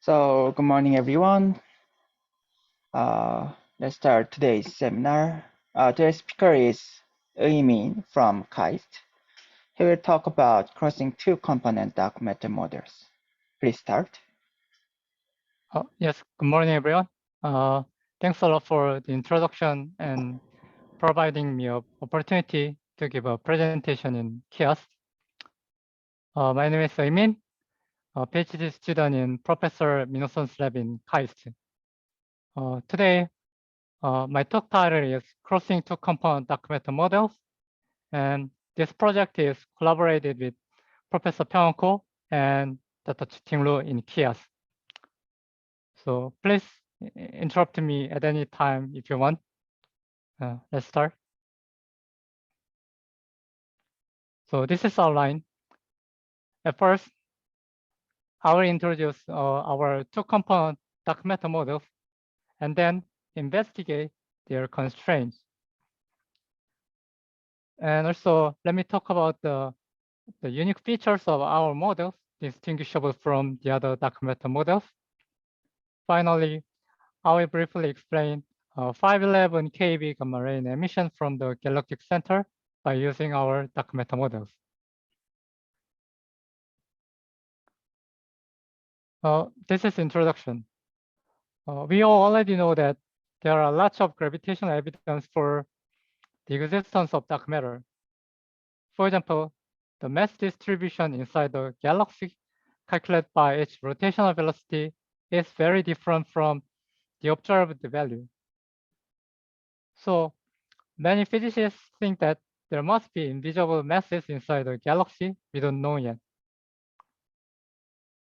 So, good morning, everyone. Let's start today's seminar. Today's speaker is Min from KAIST. He will talk about crossing two-component dark matter models. Please start. Yes, good morning, everyone. Thanks a lot for the introduction and providing me an opportunity to give a presentation in KAIST. My name is Min, a PhD student in Professor Minnoson's lab in KAIST. Today, my talk title is Crossing Two-Component Dark Matter Models, and this project is collaborated with Professor Pyong Ko and Dr. Chiting Lu in KAIST. So please interrupt me at any time if you want. Let's start. So this is our line. At first, I will introduce our two-component dark matter models and then investigate their constraints. And also, let me talk about the unique features of our models, distinguishable from the other dark matter models. Finally, I will briefly explain 511 keV gamma ray emission from the galactic center by using our dark matter models. This is introduction. We all already know that there are lots of gravitational evidence for the existence of dark matter. For example, the mass distribution inside the galaxy calculated by its rotational velocity is very different from the observed value. So many physicists think that there must be invisible masses inside the galaxy we don't know yet.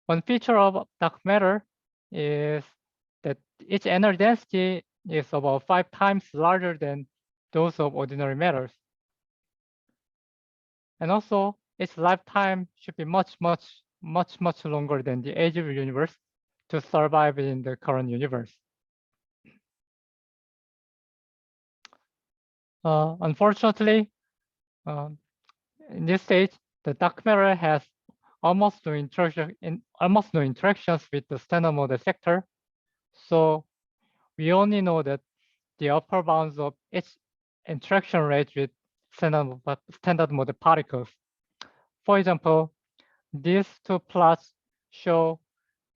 One feature of dark matter is that its energy density is about 5 times larger than those of ordinary matters. And also, its lifetime should be much longer than the age of the universe to survive in the current universe. Unfortunately, in this stage, the dark matter has almost no interactions with the standard model sector. So we only know that the upper bounds of its interaction rate with standard model particles. For example, these two plots show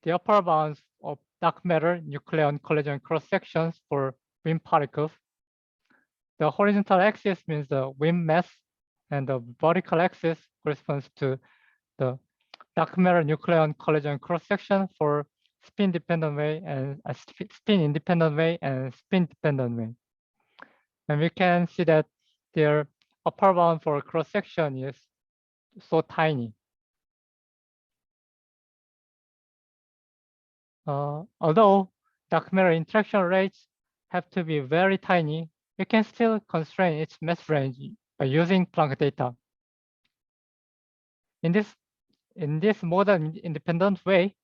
the upper bounds of dark matter nucleon collision cross sections for WIMP particles. The horizontal axis means the WIMP mass, and the vertical axis corresponds to the dark matter nucleon collision cross section for spin dependent way and spin independent way and spin dependent way. And we can see that their upper bound for cross section is so tiny. Although dark matter interaction rates have to be very tiny, we can still constrain its mass range by using Planck data. In this modern independent way,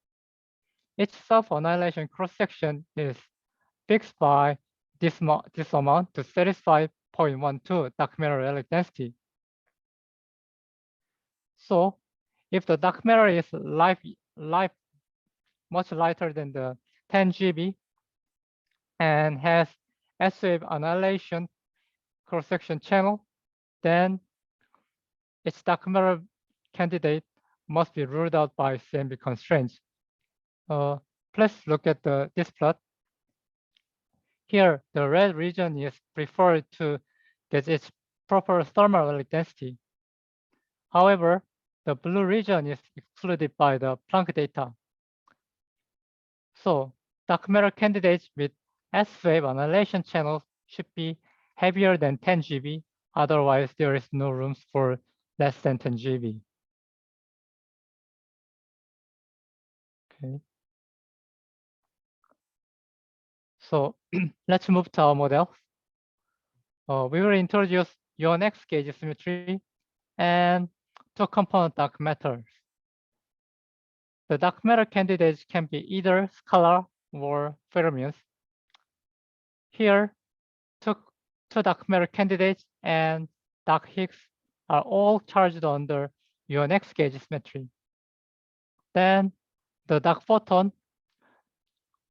its self-annihilation cross-section is fixed by this amount to satisfy 0.12 dark matter relic density. So if the dark matter is much lighter than the 10 GeV and has S-wave annihilation cross-section channel, then its dark matter candidate must be ruled out by CMB constraints. Let's look at this plot. Here, the red region is preferred to get its proper thermal relic density. However, the blue region is excluded by the Planck data. So dark matter candidates with S-wave annihilation channels should be heavier than 10 GeV. Otherwise, there is no room for less than 10 GeV. Okay. So let's move to our model. We will introduce next gauge symmetry and two-component dark matters. The dark matter candidates can be either scalar or fermions. Here, two dark matter candidates and dark Higgs are all charged under next gauge symmetry. Then the dark photon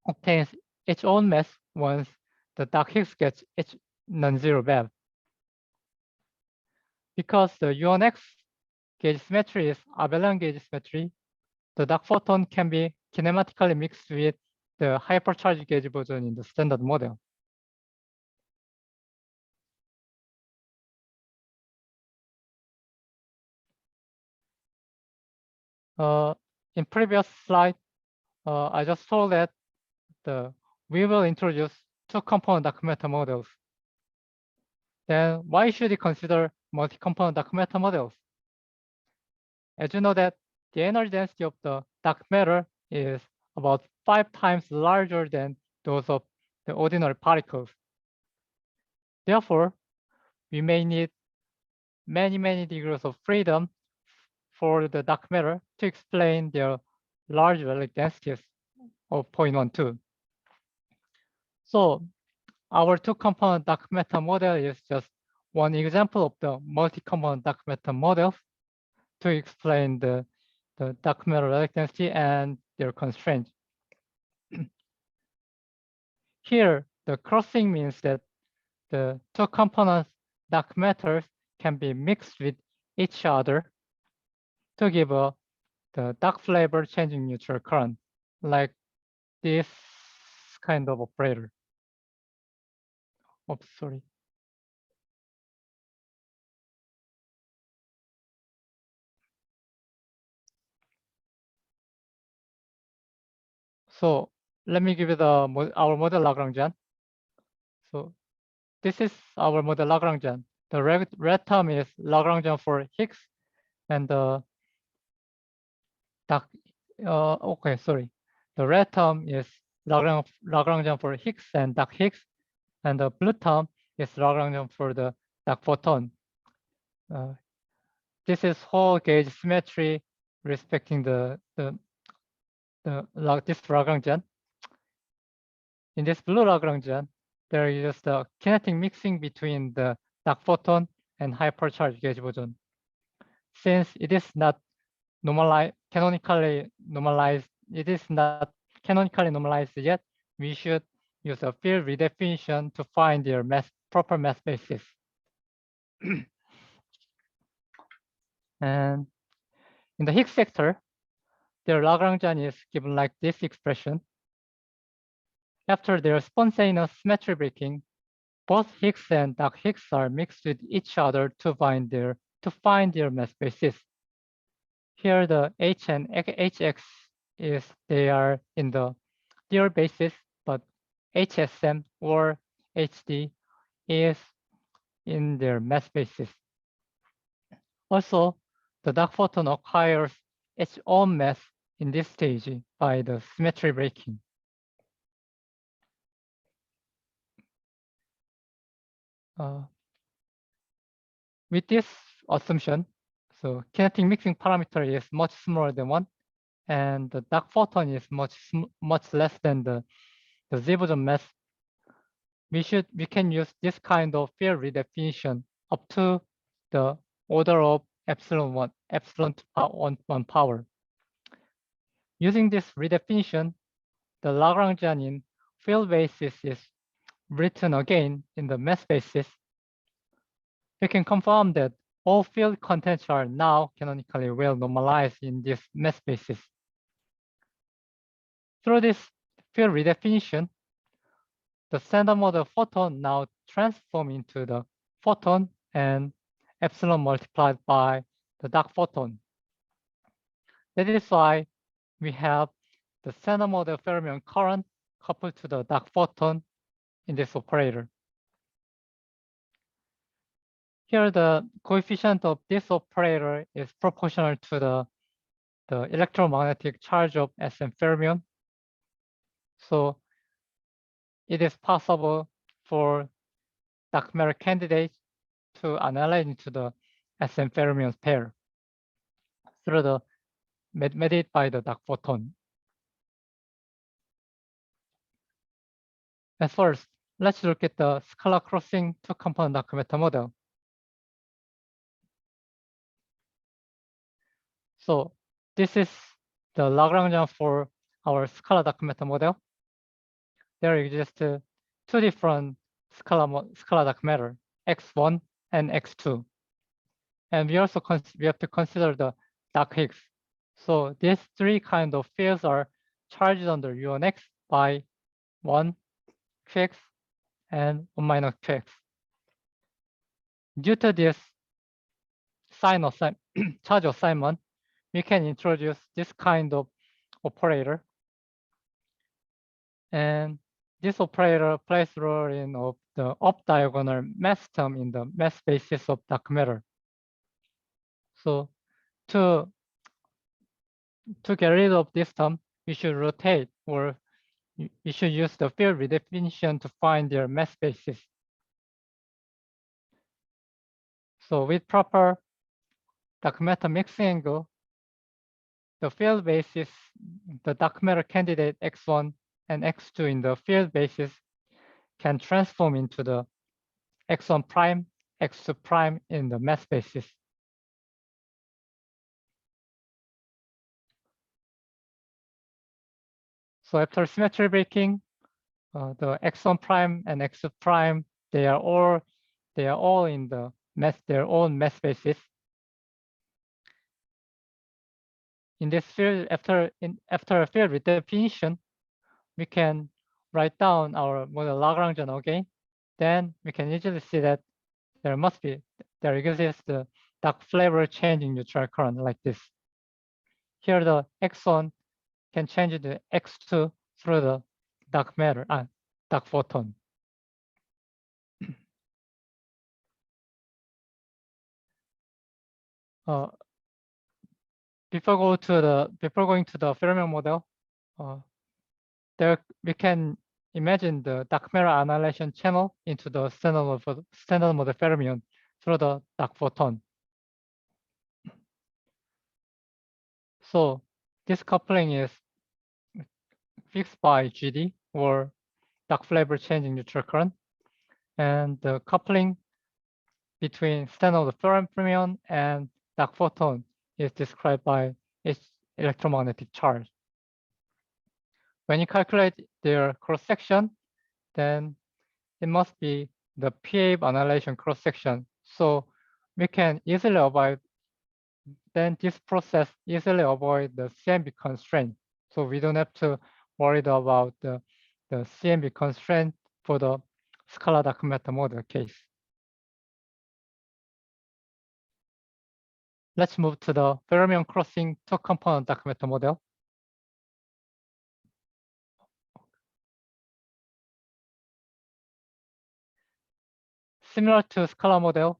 obtains its own mass once the dark Higgs gets its non-zero value. Because the U1x gauge symmetry is abelian gauge symmetry, the dark photon can be kinematically mixed with the hypercharged gauge boson in the standard model. In previous slide, I just told that we will introduce two-component dark matter models. Then why should we consider multi-component dark matter models? As you know that the energy density of the dark matter is about 5 times larger than those of the ordinary particles. Therefore, we may need many degrees of freedom for the dark matter to explain their large relic densities of 0.12. So our two-component dark matter model is just one example of the multi-component dark matter models to explain the dark matter relic density and their constraints. Here, the crossing means that the two components dark matters can be mixed with each other to give the dark flavor changing neutral current, like this kind of operator. Oh, sorry. So let me give you our model Lagrangian. So this is our model Lagrangian. The red term is Lagrangian for Higgs, and the dark. Okay, sorry. The red term is Lagrangian for Higgs and dark Higgs, and the blue term is Lagrangian for the dark photon. This is whole gauge symmetry respecting this Lagrangian. In this blue Lagrangian, there is the kinetic mixing between the dark photon and hypercharged gauge boson. Since it is not canonically normalized yet, we should use a field redefinition to find their proper mass basis. And in the Higgs sector, their Lagrangian is given like this expression. After their spontaneous symmetry breaking, both Higgs and dark Higgs are mixed with each other to find their mass basis. Here the H and HX they are in the their basis, but HSM or HD is in their mass basis. Also, the dark photon acquires its own mass in this stage by the symmetry breaking. With this assumption, so kinetic mixing parameter is much smaller than 1, and the dark photon is much less than the Z boson mass. We can use this kind of field redefinition up to the order of epsilon 1 power. Using this redefinition, the Lagrangian in field basis is written again in the mass basis. We can confirm that all field contents are now canonically well normalized in this mass basis. Through this field redefinition, the standard model photon now transform into the photon and epsilon multiplied by the dark photon. That is why we have the standard model fermion current coupled to the dark photon in this operator. Here, the coefficient of this operator is proportional to the electromagnetic charge of SM fermion. So it is possible for dark matter candidates to analyze into the SM fermion pair through the mediated by the dark photon. And first, let's look at the scalar crossing two-component dark matter model. So this is the Lagrangian for our scalar dark matter model. there exist two different scalar dark matter, X1 and X2. And we also we have to consider the dark Higgs. So these three kind of fields are charged under U1x by 1 qx and 1 minus qx. Due to this charge assignment, we can introduce this kind of operator. And this operator plays a role in the up diagonal mass term in the mass basis of dark matter. So to get rid of this term, we should rotate, or we should use the field redefinition to find their mass basis. So with proper dark matter mixing angle, the field basis, the dark matter candidate X1 and X2 in the field basis can transform into the X1 prime, X2 prime in the mass basis. So after symmetry breaking, the X1 prime and X2 prime, they are all in the their own mass basis. In this field, after field redefinition, we can write down our model Lagrangian again. Then we can easily see that there exists the dark flavor changing neutral current like this. Here the X1 can change the X2 through the dark matter, dark photon. Before going to the fermion model, there we can imagine the dark matter annihilation channel into the standard model fermion through the dark photon. So this coupling is fixed by GD, or dark flavor changing neutral current, and the coupling between standard fermion and dark photon is described by its electromagnetic charge. When you calculate their cross section, then it must be the pH annihilation cross section. So we can easily avoid, then this process easily avoid the CMB constraint. So we don't have to worry about the CMB constraint for the scalar dark matter model case. Let's move to the fermion crossing two-component dark matter model. Similar to scalar model,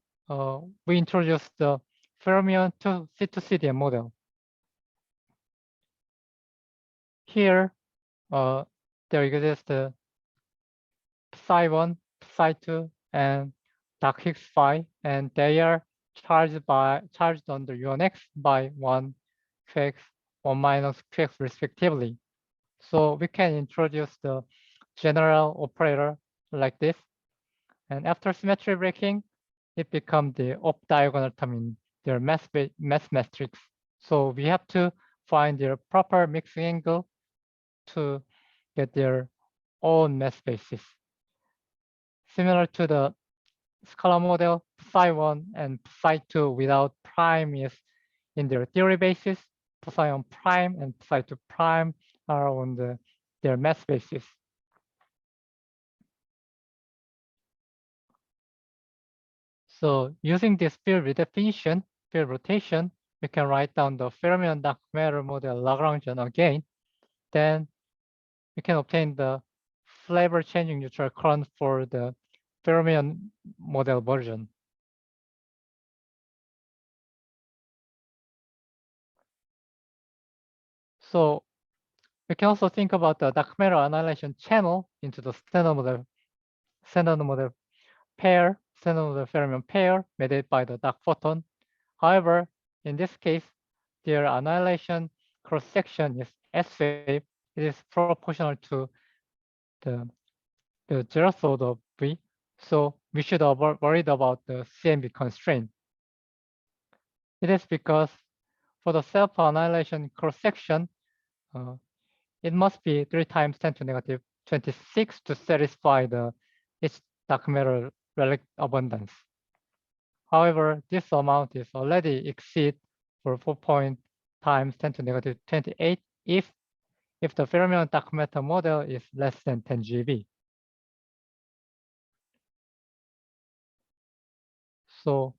we introduced the fermion to C2CDM model. Here, there exists the psi1, psi2, and dark Higgs phi, and they are charged under U1x by 1 qx, 1 minus qx respectively. So we can introduce the general operator like this. And after symmetry breaking, it becomes the up diagonal term in their mass matrix. So we have to find their proper mixing angle to get their own mass basis. Similar to the scalar model, psi1 and psi2 without prime is in their theory basis. Psi1 prime and psi2 prime are on their mass basis. So using this field redefinition, field rotation, we can write down the fermion dark matter model Lagrangian again. Then we can obtain the flavor changing neutral current for the fermion model version. So we can also think about the dark matter annihilation channel into the standard model pair, standard model fermion pair made by the dark photon. However, in this case, their annihilation cross section is S-wave. It is proportional to the zeroth order V. So we should avoid worried about the CMB constraint. It is because for the self-annihilation cross section, it must be 3 times 10 to negative 26 to satisfy its dark matter relic abundance. However, this amount is already exceed for 4 times 10 to negative 28 if the fermionic dark matter model is less than 10 GeV. So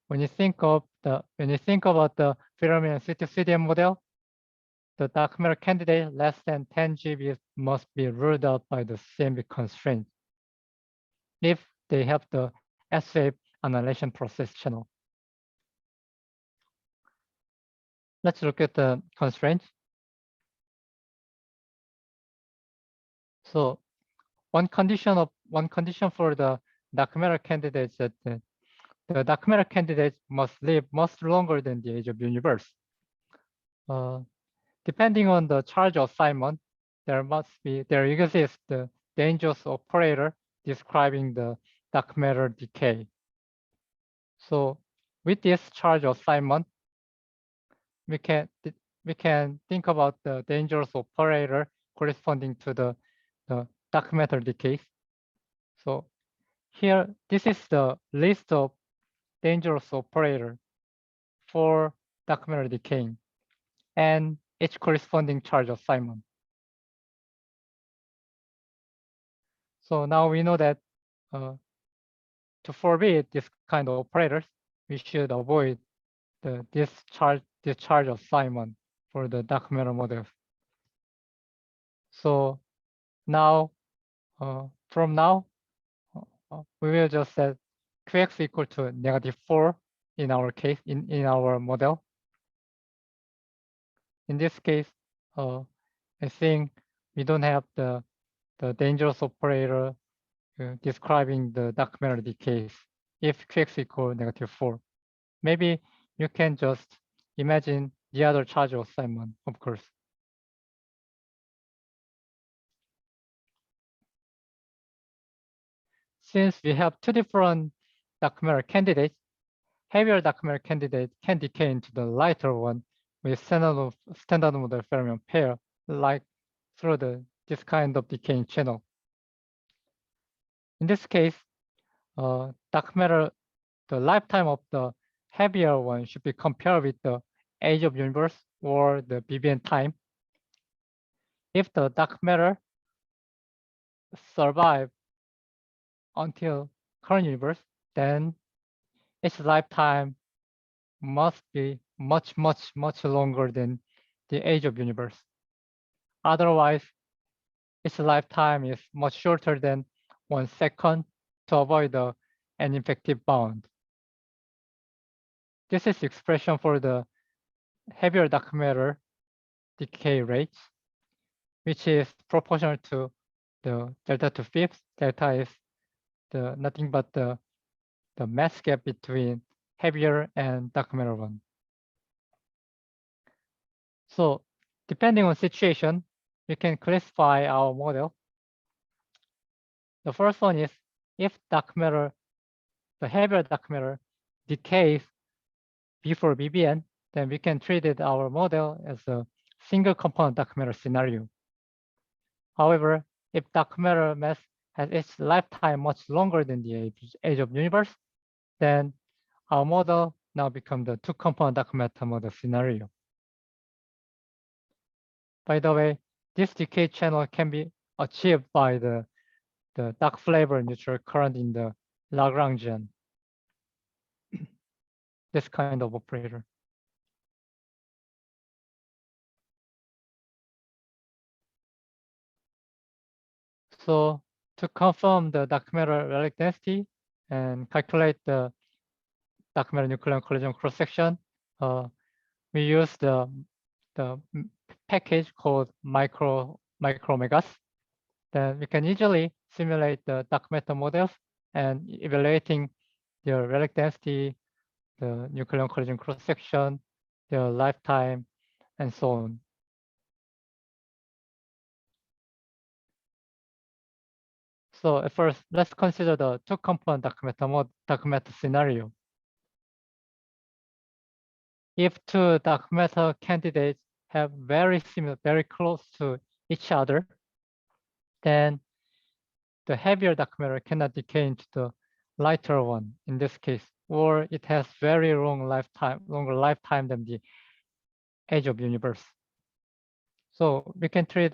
when you think about the fermionic CTCDM model, the dark matter candidate less than 10 GeV must be ruled out by the CMB constraint if they have the S-wave annihilation process channel. Let's look at the constraints. So one condition for the dark matter candidates that the dark matter candidates must live much longer than the age of universe. Depending on the charge assignment, there exists the dangerous operator describing the dark matter decay. So with this charge assignment, we can think about the dangerous operator corresponding to the dark matter decay. So here, this is the list of dangerous operator for dark matter decaying and its corresponding charge assignment. So now we know that to forbid this kind of operators, we should avoid this charge assignment for the dark matter models. So now, from now, we will just set Qx equal to -4 in our case, in our model. In this case, I think we don't have the dangerous operator describing the dark matter decays if Qx equal -4. Maybe you can just imagine the other charge assignment, of course. Since we have two different dark matter candidates, heavier dark matter candidate can decay into the lighter one with standard model fermion pair, like through this kind of decaying channel. In this case, dark matter, the lifetime of the heavier one should be compared with the age of universe or the BBN time. If the dark matter survive until current universe, then its lifetime must be much longer than the age of universe. Otherwise, its lifetime is much shorter than 1 second to avoid an effective bound. This is the expression for the heavier dark matter decay rates, which is proportional to the delta to fifth. Delta is nothing but the mass gap between heavier and dark matter one. So depending on situation, we can classify our model. The first one is if dark matter, the heavier dark matter decays before BBN, then we can treat our model as a single component dark matter scenario. However, if dark matter mass has its lifetime much longer than the age of universe, then our model now becomes the two component dark matter model scenario. By the way, this decay channel can be achieved by the dark flavor neutral current in the Lagrangian, this kind of operator. So to confirm the dark matter relic density and calculate the dark matter nucleon collision cross section, we use the package called micro megas. Then we can easily simulate the dark matter models and evaluating their relic density, the nucleon collision cross section, their lifetime, and so on. So at first, let's consider the two component dark matter scenario. If two dark matter candidates have very close to each other, then the heavier dark matter cannot decay into the lighter one in this case, or it has very long lifetime, longer lifetime than the age of universe. So we can treat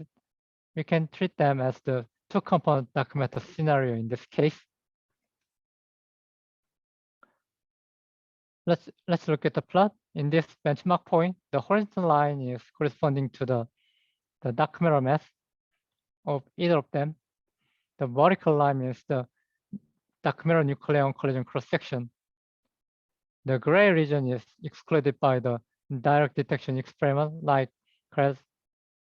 them as the two-component dark matter scenario in this case. Let's look at the plot. In this benchmark point, the horizontal line is corresponding to the dark matter mass of either of them. The vertical line is the dark matter nucleon collision cross-section. The gray region is excluded by the direct detection experiment like KAIST,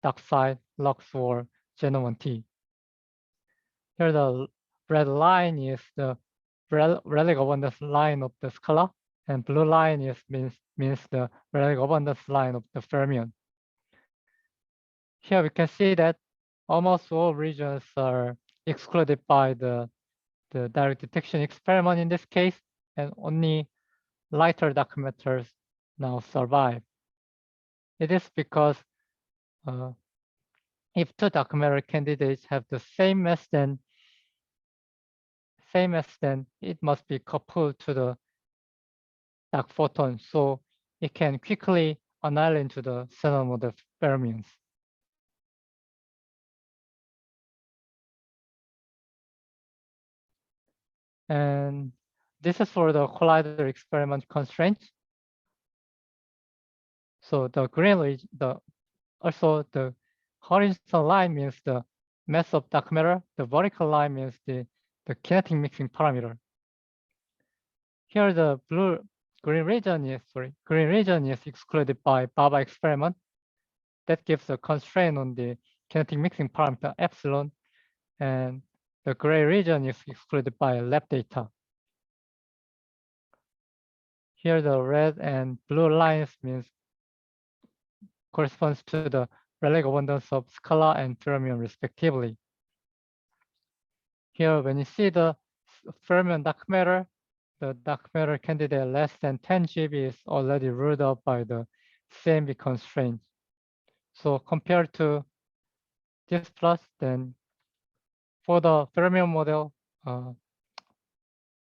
dark side, LUX, or Gen1T. Here the red line is the relic abundance line of the scalar, and blue line means the relic abundance line of the fermion. Here we can see that almost all regions are excluded by the direct detection experiment in this case, and only lighter dark matters now survive. It is because if two dark matter candidates have the same mass, then it must be coupled to the dark photon, so it can quickly annihilate into the standard model fermions. And this is for the collider experiment constraint. So the green region, also the horizontal line means the mass of dark matter. The vertical line means the kinetic mixing parameter. Here the green region is excluded by Baba experiment. That gives a constraint on the kinetic mixing parameter epsilon, and the gray region is excluded by lab data. Here the red and blue lines corresponds to the relic abundance of scalar and fermion respectively. Here when you see the fermion dark matter, the dark matter candidate less than 10 GB is already ruled out by the CMB constraint. So compared to this plot, then for the fermion model,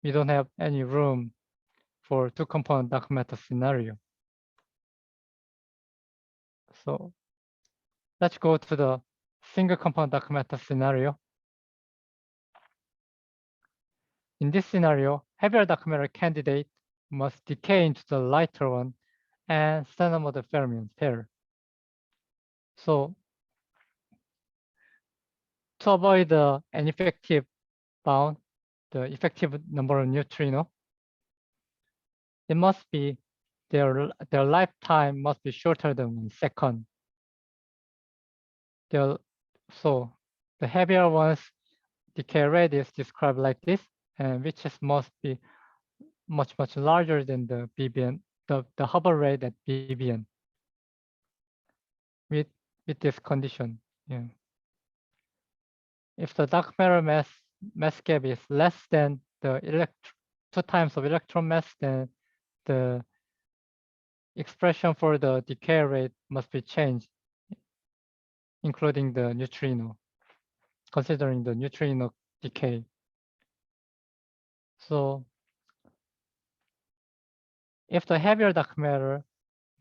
we don't have any room for two-component dark matter scenario. So let's go to the single component dark matter scenario. In this scenario, heavier dark matter candidate must decay into the lighter one and standard model fermion pair. So to avoid an effective bound, the effective number of neutrino, it must be their lifetime must be shorter than 1 second. So the heavier ones decay rate is described like this, and which must be much larger than the BBN, the Hubble rate at BBN with this condition. Yeah. If the dark matter mass gap is less than the 2 times of electron mass, then the expression for the decay rate must be changed, including the neutrino, considering the neutrino decay. So if the heavier dark matter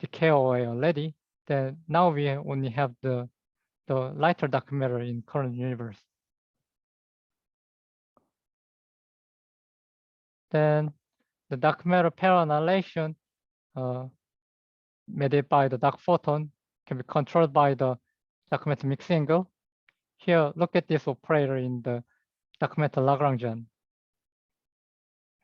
decay away already, then now we only have the lighter dark matter in current universe. Then the dark matter pair annihilation made by the dark photon can be controlled by the dark matter mixing angle. Here, look at this operator in the dark matter Lagrangian.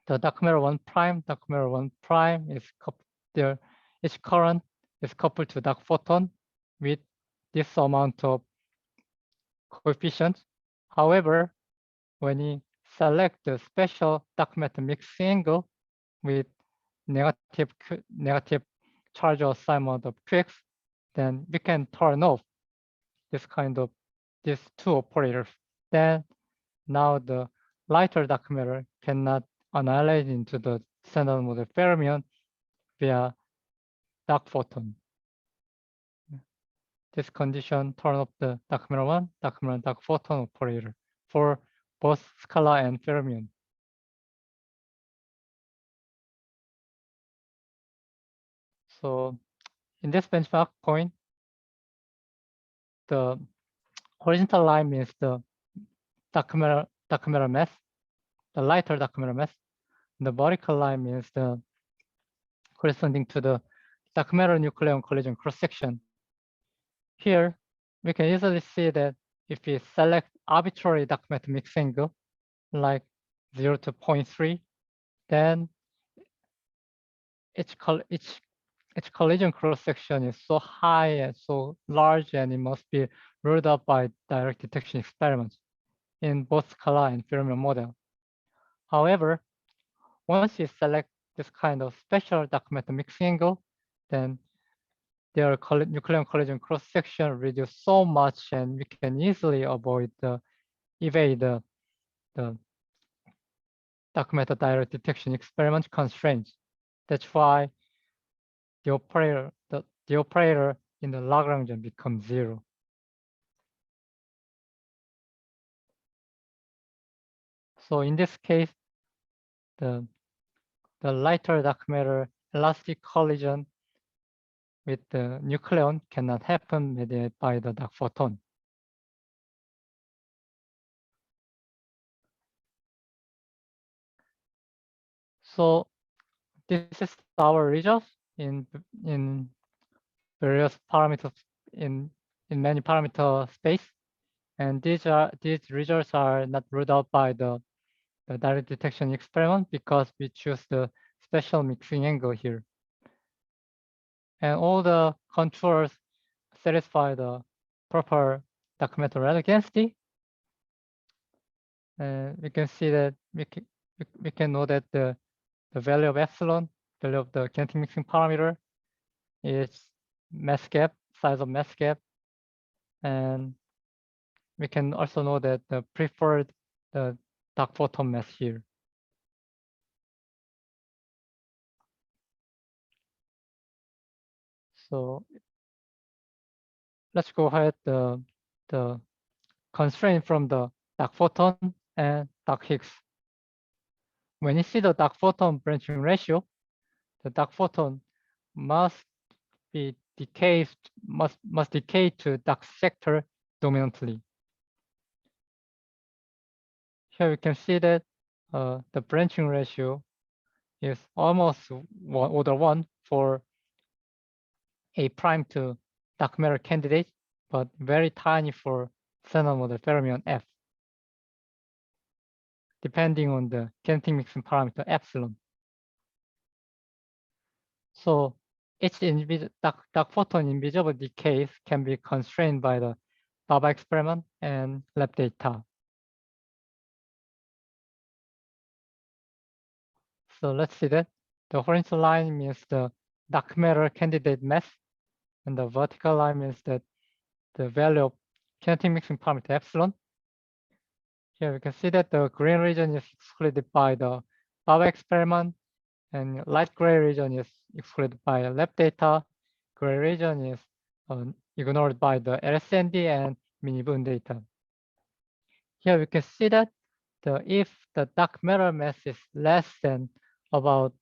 The dark matter 1 prime, dark matter 1 prime is coupled there. Each current is coupled to dark photon with this amount of coefficients. However, when you select the special dark matter mixing angle with negative charge assignment of Higgs, then we can turn off these 2 operators. Then now the lighter dark matter cannot annihilate into the standard model fermion via dark photon. this condition turn off the dark matter 1, dark matter dark photon operator for both scalar and fermion. So in this benchmark point, the horizontal line means the dark matter mass, the lighter dark matter mass. The vertical line means the corresponding to the dark matter nucleon collision cross section. Here, we can easily see that if we select arbitrary dark matter mix angle, like 0 to 0.3, then its collision cross section is so high and so large, and it must be ruled out by direct detection experiments in both scalar and fermion model. However, once you select this kind of special dark matter mixing angle, then their nucleon collision cross section reduce so much, and we can easily evade the dark matter direct detection experiment constraints. That's why the operator in the Lagrangian becomes 0. So in this case, the lighter dark matter elastic collision with the nucleon cannot happen mediated by the dark photon. So this is our results in various parameters in many parameter space, and these results are not ruled out by the direct detection experiment because we choose the special mixing angle here. And all the contours satisfy the proper dark matter relic density. And we can see that we can know that the value of epsilon, value of the kinetic mixing parameter, is mass gap, size of mass gap. And we can also know that the preferred dark photon mass here. So let's go ahead the constraint from the dark photon and dark Higgs. When you see the dark photon branching ratio, the dark photon must decay to dark sector dominantly. Here we can see that the branching ratio is almost order 1 for A prime to dark matter candidate, but very tiny for standard model fermion F, depending on the kinetic mixing parameter epsilon. So each dark photon invisible decays can be constrained by the Baba experiment and lab data. So let's see that. The horizontal line means the dark matter candidate mass, and the vertical line means that the value of kinetic mixing parameter epsilon. Here we can see that the green region is excluded by the Baba experiment, and light gray region is excluded by lab data. Gray region is ignored by the LSND and mini-boon data. Here we can see that if the dark matter mass is less than about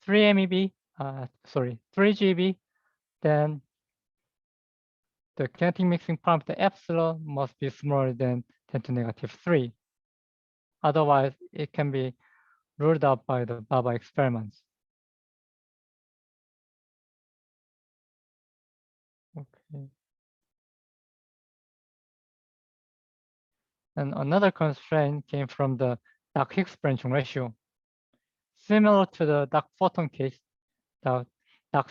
3 MeV, 3 GeV, then the kinetic mixing parameter epsilon must be smaller than 10 to negative 3. Otherwise, it can be ruled out by the Baba experiments. Okay. And another constraint came from the dark Higgs branching ratio. Similar to the dark photon case, the dark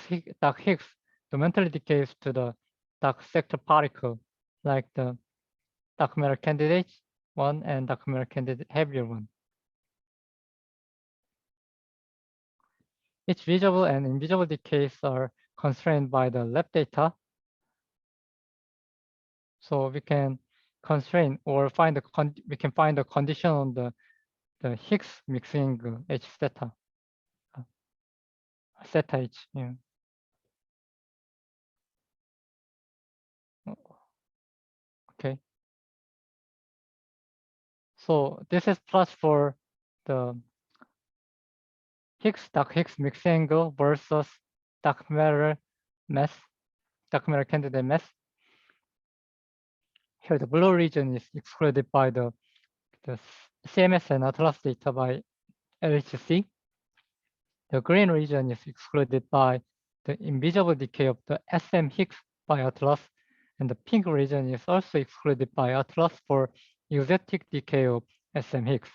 Higgs dominantly decays to the dark sector particle, like the dark matter candidate 1 and dark matter candidate heavier 1. Each visible and invisible decays are constrained by the lab data. So we can constrain or we can find the condition on the Higgs mixing H theta, theta H. Yeah. Okay. So this is plot for the dark Higgs mix angle versus dark matter mass, dark matter candidate mass. Here the blue region is excluded by the CMS and Atlas data by LHC. The green region is excluded by the invisible decay of the SM Higgs by Atlas, and the pink region is also excluded by Atlas for exotic decay of SM Higgs.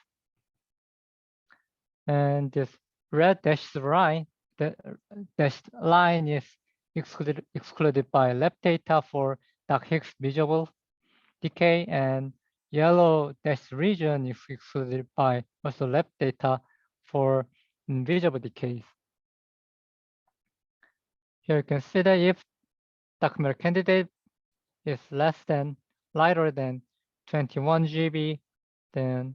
And this red dashed line, the dashed line is excluded by lab data for dark Higgs visible decay, and yellow dashed region is excluded by also lab data for invisible decays. Here you can see that if dark matter candidate is lighter than 21 GeV, then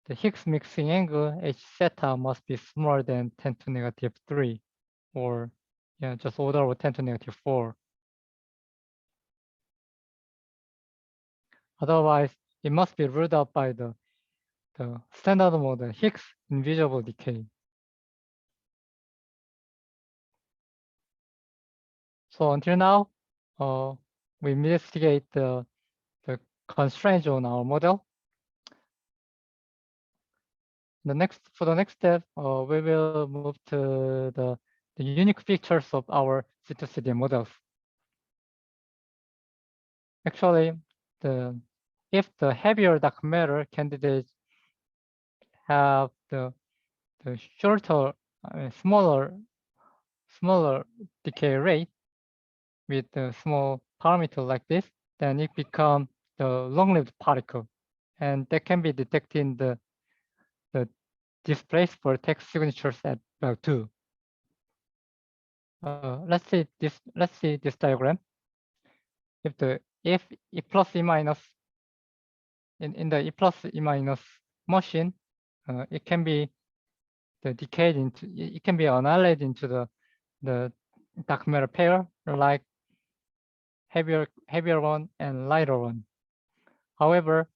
the Higgs mixing angle H theta must be smaller than 10 to negative 3, or just order of 10 to negative 4. Otherwise, it must be ruled out by the standard model Higgs invisible decay. So until now, we investigate the constraints on our model. For the next step, we will move to the unique features of our C2CD models. Actually, if the heavier dark matter candidates have the shorter, smaller decay rate with the small parameter like this, then it becomes the long-lived particle, and that can be detected in the displaced vortex signatures at Bell 2. Let's see this diagram. If E plus E minus in the E plus E minus motion, it can be decayed into, it can be annihilated into the dark matter pair, like heavier one and lighter one. However,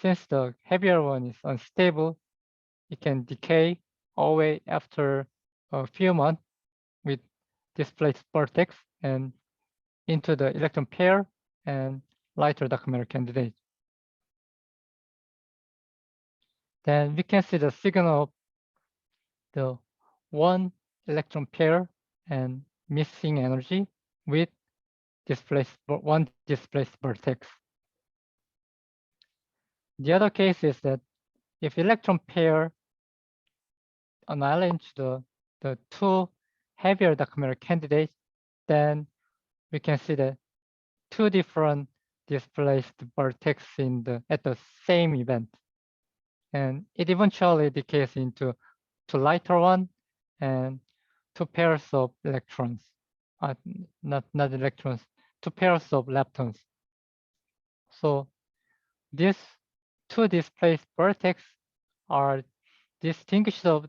since the heavier one is unstable, it can decay away after a few months with displaced vortex and into the electron pair and lighter dark matter candidate. Then we can see the signal of the one electron pair and missing energy with one displaced vortex. The other case is that if electron pair annihilate the two heavier dark matter candidates, then we can see the two different displaced vortex at the same event. And it eventually decays into two lighter one and two pairs of electrons. Not electrons, two pairs of leptons. So these two displaced vortex are distinguishable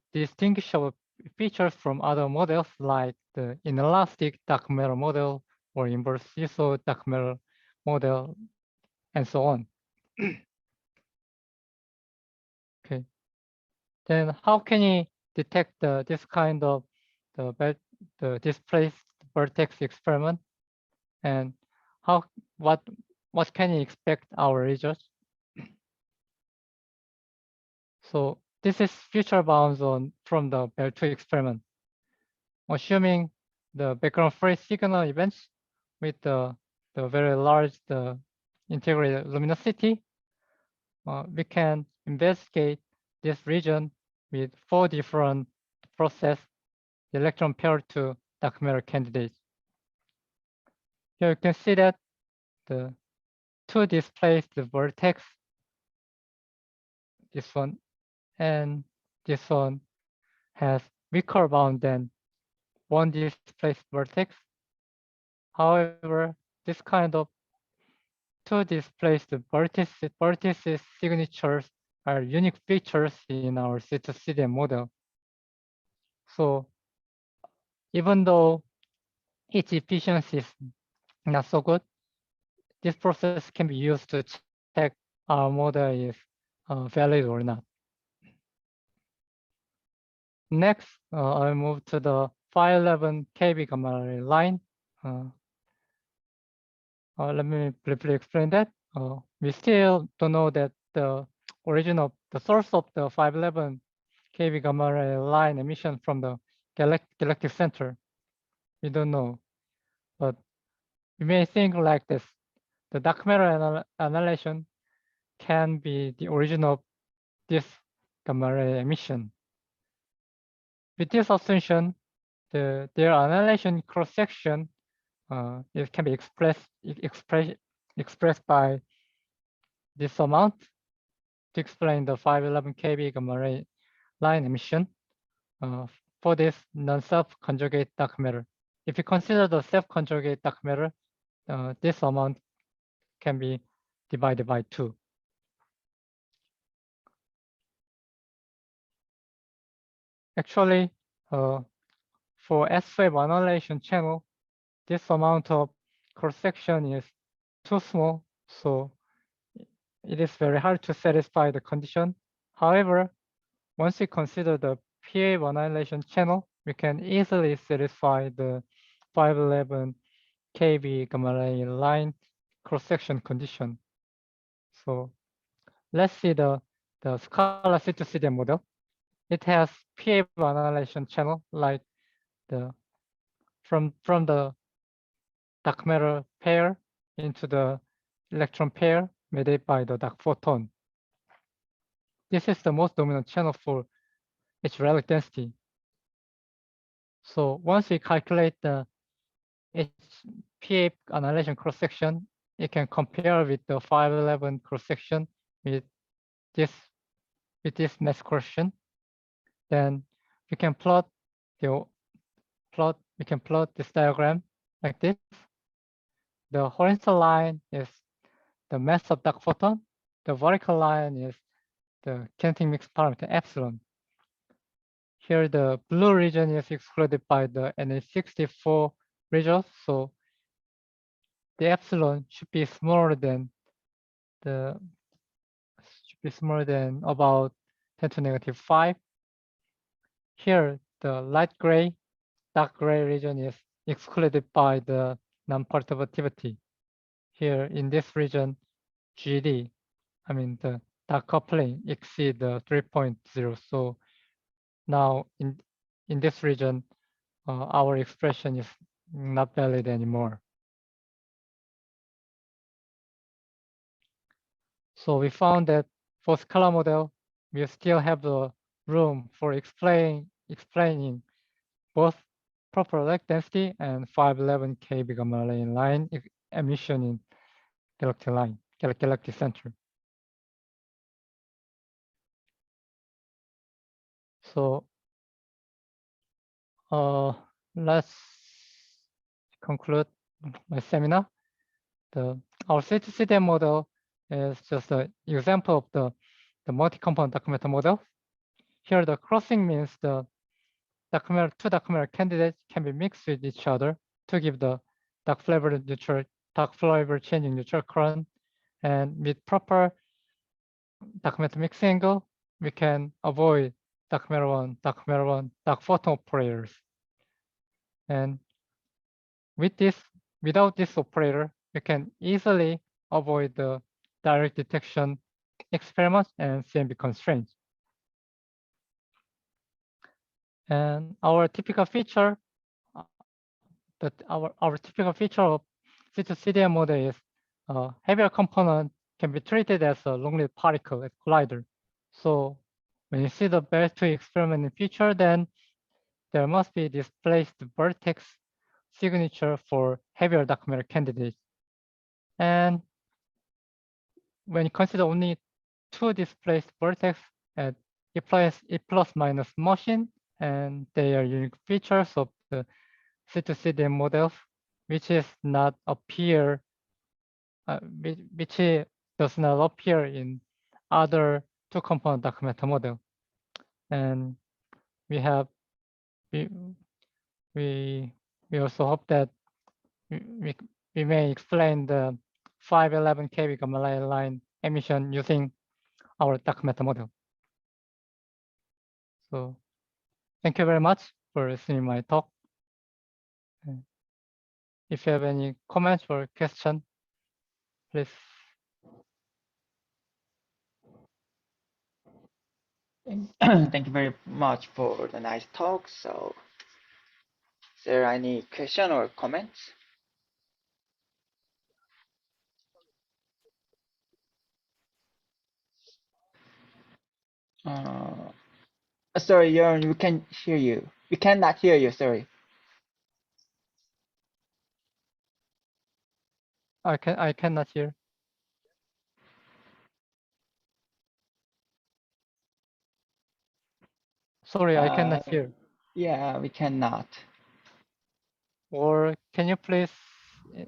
features from other models like the inelastic dark matter model or inverse seesaw dark matter model, and so on. Okay. Then how can you detect this kind of the displaced vortex experiment, and what can you expect our results? So this is future bounds from the Bell 2 experiment. Assuming the background free signal events with the very large integrated luminosity, we can investigate this region with 4 different process electron pair to dark matter candidates. Here you can see that the two displaced vortex, this one and this one, has weaker bound than one displaced vertex. However, this kind of two displaced vertices signatures are unique features in our C2CDM model. So even though its efficiency is not so good, this process can be used to check our model is valid or not. Next, I'll move to the 511 kb gamma ray line. Let me briefly explain that. We still don't know that the origin of the source of the 511 kb gamma ray line emission from the galactic center. We don't know, but we may think like this. The dark matter annihilation can be the origin of this gamma ray emission. With this assumption, their annihilation cross-section it can be expressed by this amount to explain the 511 kb gamma ray line emission for this non-self-conjugate dark matter. If you consider the self-conjugate dark matter, this amount can be divided by 2. Actually, for S-wave annihilation channel, this amount of cross-section is too small, so it is very hard to satisfy the condition. However, once we consider the PA annihilation channel, we can easily satisfy the 511 kb gamma ray line cross-section condition. So let's see the scalar C2CD model. It has PA annihilation channel like the from the dark matter pair into the electron pair made by the dark photon. This is the most dominant channel for its relic density. So once we calculate the PA annihilation cross-section, it can compare with the 511 cross-section with this mass correction. Then we can plot this diagram like this. The horizontal line is the mass of dark photon. The vertical line is the kinetic mix parameter epsilon. Here the blue region is excluded by the NH64 region, so the epsilon should be smaller than about 10 to negative 5. Here the light gray, dark gray region is excluded by the non-perturbativity. Here in this region, GD, I mean the dark coupling exceed the 3.0. So now in this region, our expression is not valid anymore. So we found that for scalar model, we still have the room for explaining both proper relic density and 511 kb gamma ray line emission in galactic center. So let's conclude my seminar. Our C2CD model is just an example of the multi-component dark matter model. Here the crossing means the two dark matter candidates can be mixed with each other to give the dark flavor changing neutral current, and with proper dark matter mix angle, we can avoid dark matter 1, dark photon operators. And without this operator, we can easily avoid the direct detection experiments and CMB constraints. And our typical feature, our typical feature of C2CDM model is heavier component can be treated as a long-lived particle at collider. So when you see the best experiment in future, then there must be displaced vertex signature for heavier dark matter candidates. And when you consider only 2 displaced vertex at E plus minus motion, and they are unique features of the C2CDM models, which is not appear, which does not appear in other 2-component dark matter model. And we also hope that we may explain the 511 kV gamma line emission using our dark matter model. So thank you very much for listening my talk. If you have any comments or question, please. Thank you very much for the nice talk. So, is there any question or comments? Sorry, Jörn, we can't hear you. We cannot hear you. Sorry. I cannot hear. Sorry, I cannot hear. Yeah, we cannot. Or can you please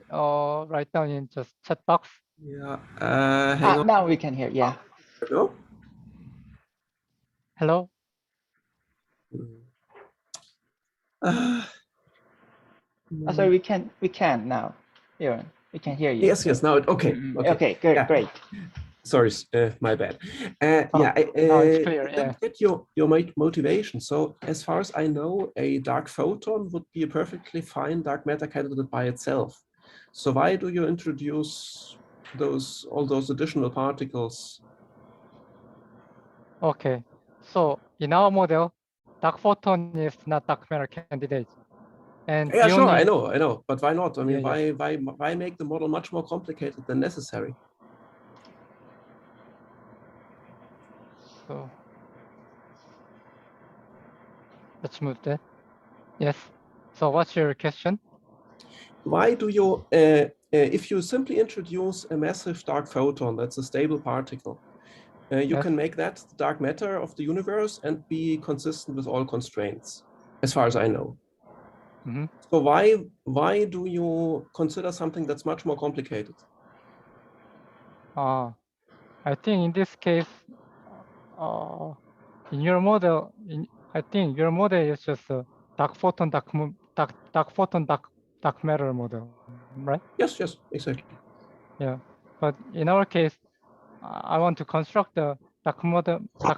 write down in just chat box? Yeah, hang on. Now we can hear. Yeah. Hello? Hello? Sorry, we can now. Jörn, we can hear you. Yes, now okay. Okay, good, Yeah. great. Sorry, my bad. Oh, it's clear. I Yeah. didn't get your motivation. So as far as I know, a dark photon would be a perfectly fine dark matter candidate by itself. So why do you introduce all those additional particles? Okay. So in our model, dark photon is not dark matter candidate. And Yeah, sure, only, I know, but why not? I mean, Yeah, why make the model much more complicated than necessary? so let's move that. Yes. So what's your question? Why do you, if you simply introduce a massive dark photon, that's a stable particle, you Yes. can make that the dark matter of the universe and be consistent with all constraints, as far as I know. Mhm. So why do you consider something that's much more complicated? I think in this case, in your model, I think your model is just a dark photon, dark matter model, right? Yes, exactly. Yeah. But in our case, I want to construct the dark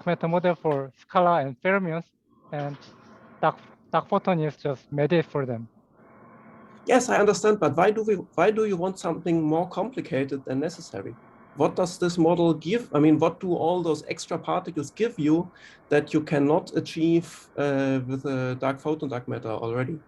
matter model for scalar and fermions, and dark photon is just made for them. Yes, I understand, but why do you want something more complicated than necessary? What does this model give? I mean, what do all those extra particles give you that you cannot achieve with a dark photon dark matter already?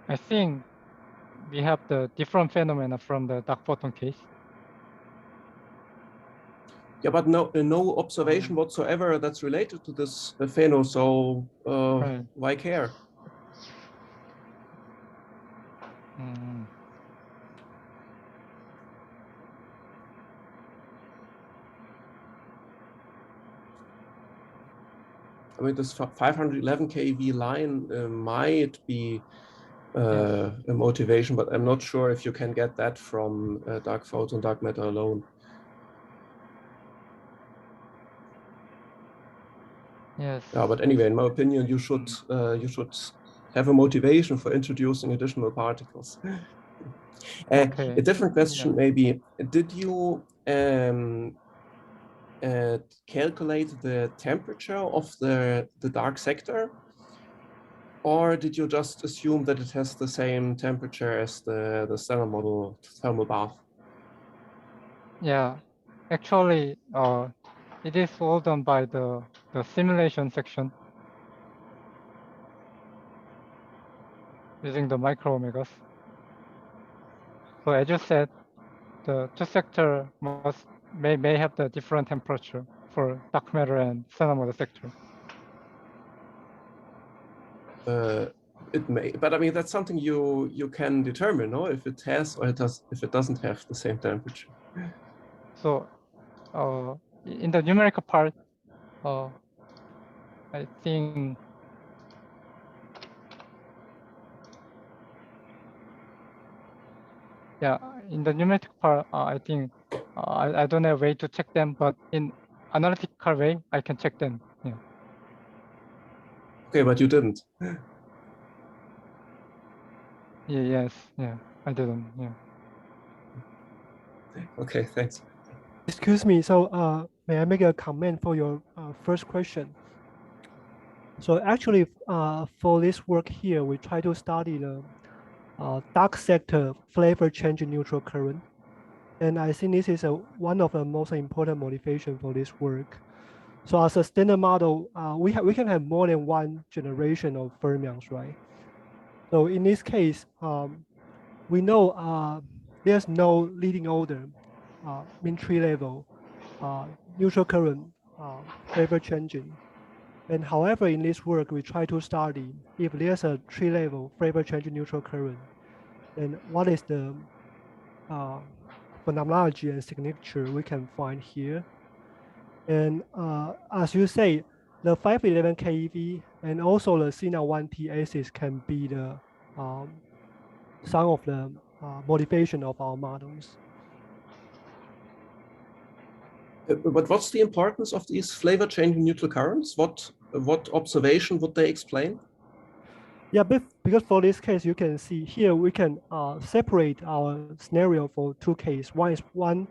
I think we have the different phenomena from the dark photon case. Yeah, but no observation whatsoever that's related to this pheno. So Right. why care? I mean, this 511 kV line might be a motivation, but I'm not sure if you can get that from dark photon dark matter alone. Yes. Yeah, but anyway, in my opinion, you should have a motivation for introducing additional particles. Okay. A different question, maybe: did you calculate the temperature of the dark sector, or did you just assume that it has the same temperature as the stellar model thermal bath? Yeah, actually, it is all done by the simulation section using the micro omegas. So as you said, the two sector may have the different temperature for dark matter and stellar model sector. It may, but I mean that's something you can determine, no? If it has or if it doesn't have the same temperature. So, in the numerical part, I think in the numerical part, I think I don't have a way to check them, but in analytical way, I can check them. Yeah. Okay, but you didn't. Yes, yeah, I didn't. Yeah. Okay, thanks. Excuse me. So may I make a comment for your first question? So actually, for this work here, we try to study the dark sector flavor change in neutral current. And I think this is one of the most important motivation for this work. So as a standard model, we can have more than one generation of fermions, right? So in this case, we know there's no leading order, mean tree level, neutral current, flavor changing. And however, in this work, we try to study if there's a tree level flavor changing neutral current, then what is the phenomenology and signature we can find here. And as you say, the 511 keV and also the CNR1T axis can be the some of the motivation of our models. But what's the importance of these flavor changing neutral currents? What observation would they explain? Yeah, because for this case, you can see here we can separate our scenario for two cases. One is one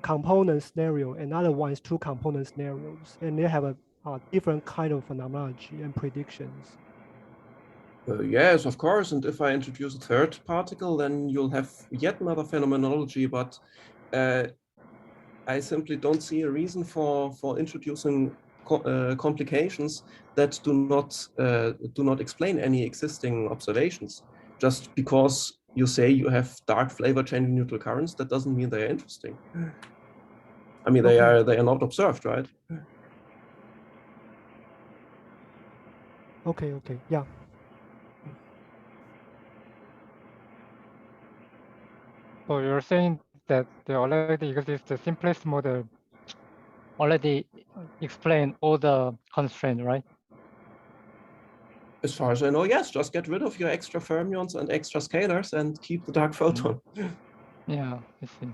component scenario, another one is two component scenarios, and they have a different kind of phenomenology and predictions. Yes, of course. And if I introduce a third particle, then you'll have yet another phenomenology. But I simply don't see a reason for introducing complications that do not explain any existing observations. Just because you say you have dark flavor changing neutral currents, that doesn't mean they are interesting. I mean, they are not observed, right? Okay, yeah. So you're saying that there already exists the simplest model already explain all the constraints, right? As far as I know, yes. Just get rid of your extra fermions and extra scalars and keep the dark photon. Yeah, I see.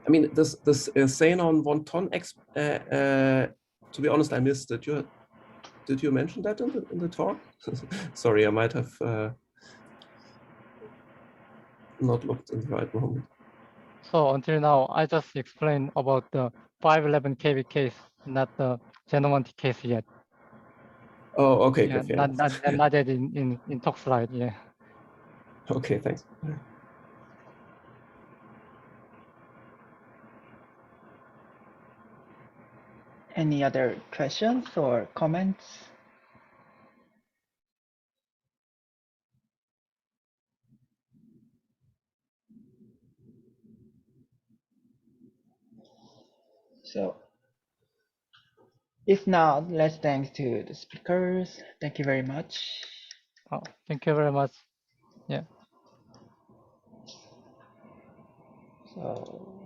I mean, this xenon 1 ton to be honest, I missed it. Did you mention that in the talk? Sorry, I might have not looked in the right moment. So until now, I just explained about the 511 kV case, not the Gen 1 case yet. Oh, okay, Yeah, good. not yet in talk slide. Yeah. Okay, thanks. Any other questions or comments? So if not, let's thank to the speakers. Thank you very much. Oh, thank you very much. Yeah. So